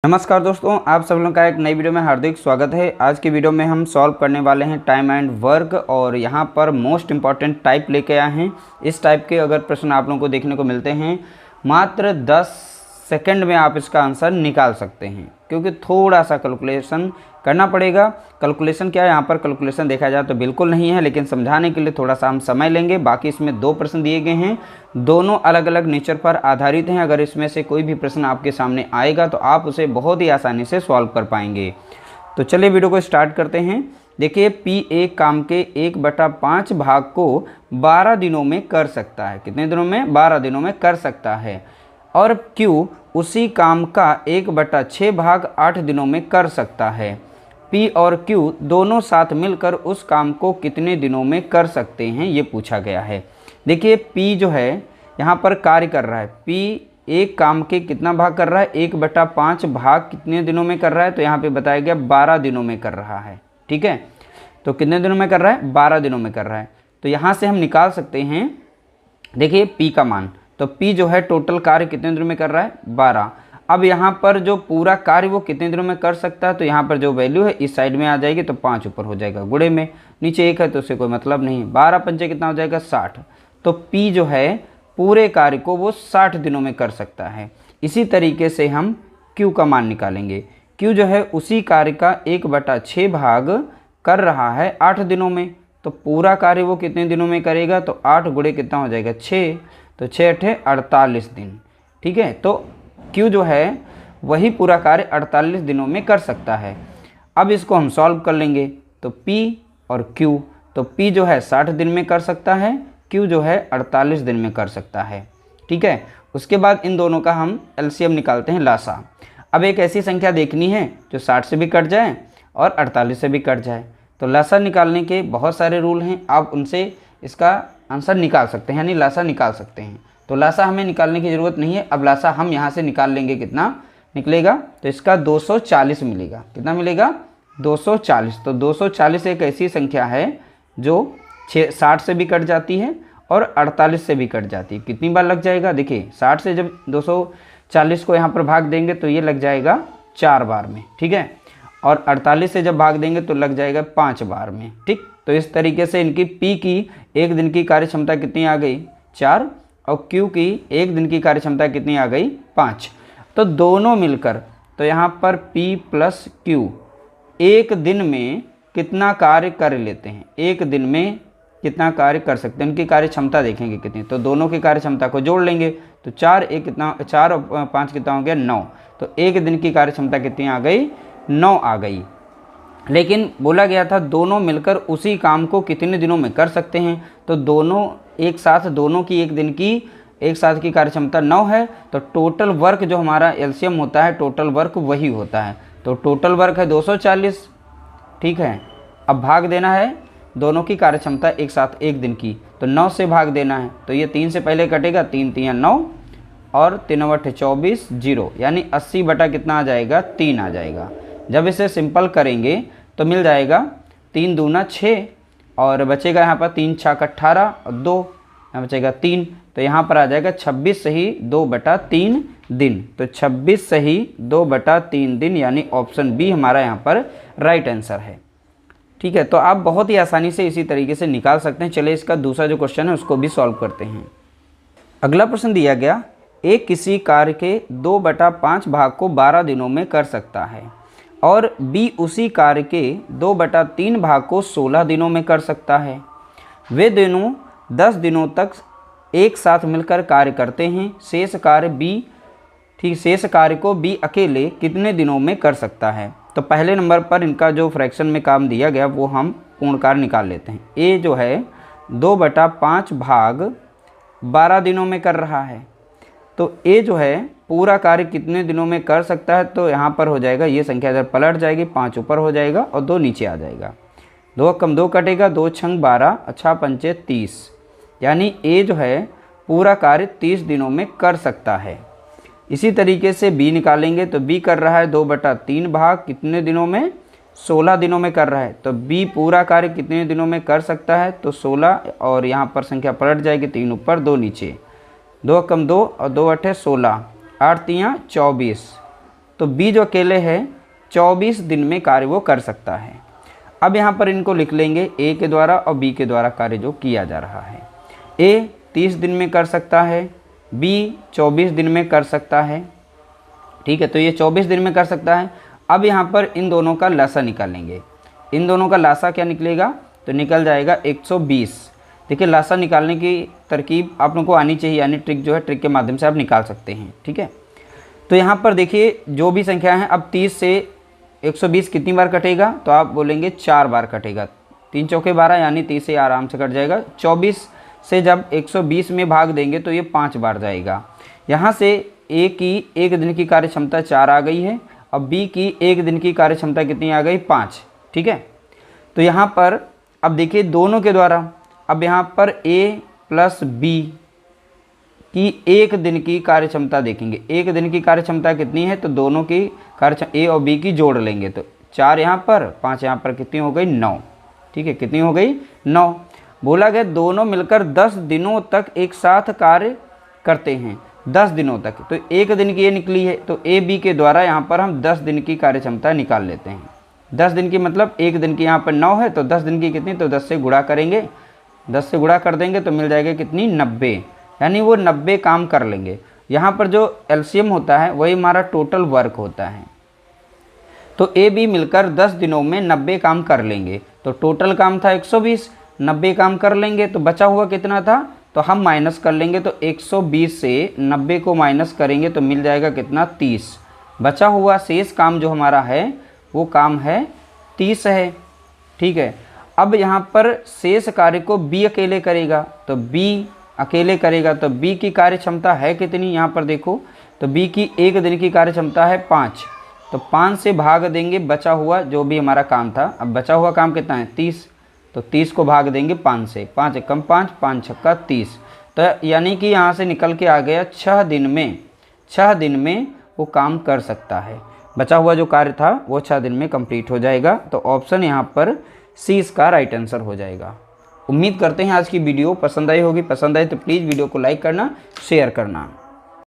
नमस्कार दोस्तों, आप सब लोगों का एक नई वीडियो में हार्दिक स्वागत है। आज की वीडियो में हम सॉल्व करने वाले हैं टाइम एंड वर्क और यहाँ पर मोस्ट इम्पॉर्टेंट टाइप लेके आए हैं। इस टाइप के अगर प्रश्न आप लोगों को देखने को मिलते हैं मात्र 10 सेकंड में आप इसका आंसर निकाल सकते हैं, क्योंकि थोड़ा सा कैलकुलेशन करना पड़ेगा। कैलकुलेशन क्या है, यहाँ पर कैलकुलेशन देखा जाए तो बिल्कुल नहीं है, लेकिन समझाने के लिए थोड़ा सा हम समय लेंगे। बाकी इसमें 2 प्रश्न दिए गए हैं, दोनों अलग अलग नेचर पर आधारित हैं। अगर इसमें से कोई भी प्रश्न आपके सामने आएगा तो आप उसे बहुत ही आसानी से सॉल्व कर पाएंगे। तो चलिए वीडियो को स्टार्ट करते हैं। देखिए, P एक काम के 1/5 भाग को 12 दिनों में कर सकता है। कितने दिनों में? 12 दिनों में कर सकता है। और Q उसी काम का 1/6 भाग 8 दिनों में कर सकता है। P और Q दोनों साथ मिलकर उस काम को कितने दिनों में कर सकते हैं, ये पूछा गया है। देखिए, P जो है यहाँ पर कार्य कर रहा है। P एक काम के कितना भाग कर रहा है? 1/5 भाग कितने दिनों में कर रहा है? तो यहाँ पे बताया गया 12 दिनों में कर रहा है। ठीक है, तो कितने दिनों में कर रहा है? 12 दिनों में कर रहा है। तो यहाँ से हम निकाल सकते हैं, देखिए P का मान। तो P जो है टोटल कार्य कितने दिनों में कर रहा है? 12। अब यहाँ पर जो पूरा कार्य वो कितने दिनों में कर सकता है, तो यहाँ पर जो वैल्यू है इस साइड में आ जाएगी, तो 5 ऊपर हो जाएगा गुणे में, नीचे 1 है तो उससे कोई मतलब नहीं। 12 पंचे कितना हो जाएगा? 60। तो P जो है पूरे कार्य को वो 60 दिनों में कर सकता है। इसी तरीके से हम Q का मान निकालेंगे। Q जो है उसी कार्य का 1/6 भाग कर रहा है 8 दिनों में। तो पूरा कार्य वो कितने दिनों में करेगा? तो 8 गुणे कितना हो जाएगा? 6। तो 6 8 48 दिन। ठीक है, तो Q जो है वही पूरा कार्य 48 दिनों में कर सकता है। अब इसको हम सॉल्व कर लेंगे। तो P और Q, तो P जो है 60 दिन में कर सकता है, Q जो है 48 दिन में कर सकता है। ठीक है, उसके बाद इन दोनों का हम LCM निकालते हैं, लासा। अब एक ऐसी संख्या देखनी है जो 60 से भी कट जाए और 48 से भी कट जाए। तो लासा निकालने के बहुत सारे रूल हैं, आप उनसे इसका आंसर निकाल सकते हैं, यानी लासा निकाल सकते हैं। तो लासा हमें निकालने की ज़रूरत नहीं है। अब लासा हम यहाँ से निकाल लेंगे, कितना निकलेगा? तो इसका 240 मिलेगा। कितना मिलेगा? 240। तो 240 एक ऐसी संख्या है जो 60 से भी कट जाती है और 48 से भी कट जाती है। कितनी बार लग जाएगा? देखिए, 60 से जब 240 को यहाँ पर भाग देंगे तो ये लग जाएगा 4 बार में। ठीक है, और 48 से जब भाग देंगे तो लग जाएगा 5 बार में। ठीक, तो इस तरीके से इनकी P की एक दिन की कार्य क्षमता कितनी आ गई? 4, और Q की एक दिन की कार्य क्षमता कितनी आ गई? 5। तो दोनों मिलकर, तो यहाँ पर P प्लस Q एक दिन में कितना कार्य कर लेते हैं, एक दिन में कितना कार्य कर सकते हैं, उनकी कार्य क्षमता देखेंगे कितनी। तो दोनों की कार्य क्षमता को जोड़ लेंगे, तो 4 और 5 कितना हो गया? 9। तो एक दिन की कार्य क्षमता कितनी आ गई? 9 आ गई। लेकिन बोला गया था दोनों मिलकर उसी काम को कितने दिनों में कर सकते हैं। तो दोनों एक साथ, दोनों की एक दिन की एक साथ की कार्य क्षमता 9 है। तो टोटल वर्क जो हमारा LCM होता है, टोटल वर्क वही होता है। तो टोटल वर्क है 240। ठीक है, अब भाग देना है दोनों की कार्य क्षमता एक साथ एक दिन की, तो 9 से भाग देना है। तो ये 3 से पहले कटेगा, 3 3 9 और 3 8 24 0, यानी 80 बटा कितना आ जाएगा? 3 आ जाएगा। जब इसे सिंपल करेंगे तो मिल जाएगा 3 दूना 6 और बचेगा यहाँ पर 3 6 18 और 2, यहाँ बचेगा 3। तो यहाँ पर आ जाएगा 26 सही 2/3 दिन। तो 26 सही 2/3 दिन, यानी ऑप्शन बी हमारा यहाँ पर राइट आंसर है। ठीक है, तो आप बहुत ही आसानी से इसी तरीके से निकाल सकते हैं। चलिए इसका दूसरा जो क्वेश्चन है उसको भी सॉल्व करते हैं। अगला प्रश्न दिया गया, A किसी कार्य के 2/5 भाग को 12 दिनों में कर सकता है और B उसी कार्य के 2/3 भाग को 16 दिनों में कर सकता है। वे दोनों 10 दिनों तक एक साथ मिलकर कार्य करते हैं। शेष कार्य को B अकेले कितने दिनों में कर सकता है? तो पहले नंबर पर इनका जो फ्रैक्शन में काम दिया गया वो हम पूर्ण कार्य निकाल लेते हैं। A जो है 2/5 भाग 12 दिनों में कर रहा है, तो A जो है पूरा कार्य कितने दिनों में कर सकता है? तो यहाँ पर हो जाएगा, ये संख्या इधर पलट जाएगी, 5 ऊपर हो जाएगा और 2 नीचे आ जाएगा। 2 कम 2 कटेगा, 2 छंग 12, अच्छा पंचे 30, यानी A जो है पूरा कार्य 30 दिनों में कर सकता है। इसी तरीके से B निकालेंगे, तो B कर रहा है 2/3 भाग कितने दिनों में? 16 दिनों में कर रहा है। तो B पूरा कार्य कितने दिनों में कर सकता है? तो 16, और यहाँ पर संख्या पलट जाएगी, 3 ऊपर 2 नीचे, 2 कम 2 और 2 8 16, 8 3 24, तो बी जो अकेले है 24 दिन में कार्य वो कर सकता है। अब यहाँ पर इनको लिख लेंगे ए के द्वारा और बी के द्वारा कार्य जो किया जा रहा है। ए 30 दिन में कर सकता है, बी 24 दिन में कर सकता है। ठीक है, तो ये 24 दिन में कर सकता है। अब यहाँ पर इन दोनों का लसा निकालेंगे। इन दोनों का लासा क्या निकलेगा, तो निकल जाएगा 120। देखिए लासा निकालने की तरकीब आप लोगों को आनी चाहिए, यानी ट्रिक जो है ट्रिक के माध्यम से आप निकाल सकते हैं। ठीक है, तो यहाँ पर देखिए जो भी संख्या है, अब 30 से 120 कितनी बार कटेगा, तो आप बोलेंगे 4 बार कटेगा। 3 चौके 12 यानी 30 से आराम से कट जाएगा। 24 से जब 120 में भाग देंगे तो ये 5 बार जाएगा। यहाँ से ए की एक दिन की कार्य क्षमता 4 आ गई है और बी की एक दिन की कार्य क्षमता कितनी आ गई, 5। ठीक है, तो यहाँ पर अब देखिए दोनों के द्वारा, अब यहाँ पर ए प्लस बी की एक दिन की कार्य क्षमता देखेंगे। एक दिन की कार्य क्षमता कितनी है, तो दोनों की कार्य ए और बी की जोड़ लेंगे, तो 4 यहाँ पर 5 यहाँ पर, कितनी हो गई 9। ठीक है, कितनी हो गई 9। बोला गया दोनों मिलकर 10 दिनों तक एक साथ कार्य करते हैं, 10 दिनों तक। तो एक दिन की ये निकली है, तो ए बी के द्वारा यहाँ पर हम 10 दिन की कार्य क्षमता निकाल लेते हैं। 10 दिन की मतलब एक दिन की यहाँ पर 9 है, तो 10 दिन की कितनी, तो 10 से गुणा करेंगे, 10 से गुणा कर देंगे तो मिल जाएगा कितनी 90, यानी वो 90 काम कर लेंगे। यहाँ पर जो एलसीएम होता है वही हमारा टोटल वर्क होता है। तो ए बी मिलकर 10 दिनों में 90 काम कर लेंगे, तो टोटल काम था 120, 90 काम कर लेंगे, तो बचा हुआ कितना था, तो हम माइनस कर लेंगे। तो 120 से 90 को माइनस करेंगे तो मिल जाएगा कितना 30। बचा हुआ शेष काम जो हमारा है वो काम है 30 है। ठीक है, अब यहाँ पर शेष कार्य को बी अकेले करेगा, तो बी अकेले करेगा, तो बी की कार्य क्षमता है कितनी, यहाँ पर देखो, तो बी की एक दिन की कार्य क्षमता है 5, तो 5 से भाग देंगे बचा हुआ जो भी हमारा काम था। अब बचा हुआ काम कितना है 30, तो 30 को भाग देंगे 5 से, 5 एकम 5, 5 छक्का 30, तो यानी कि यहाँ से निकल के आ गया 6 दिन में वो काम कर सकता है। बचा हुआ जो कार्य था वो 6 दिन में कंप्लीट हो जाएगा। तो ऑप्शन यहाँ पर सी इसका राइट आंसर हो जाएगा। उम्मीद करते हैं आज की वीडियो पसंद आई होगी। पसंद आए तो प्लीज़ वीडियो को लाइक करना, शेयर करना।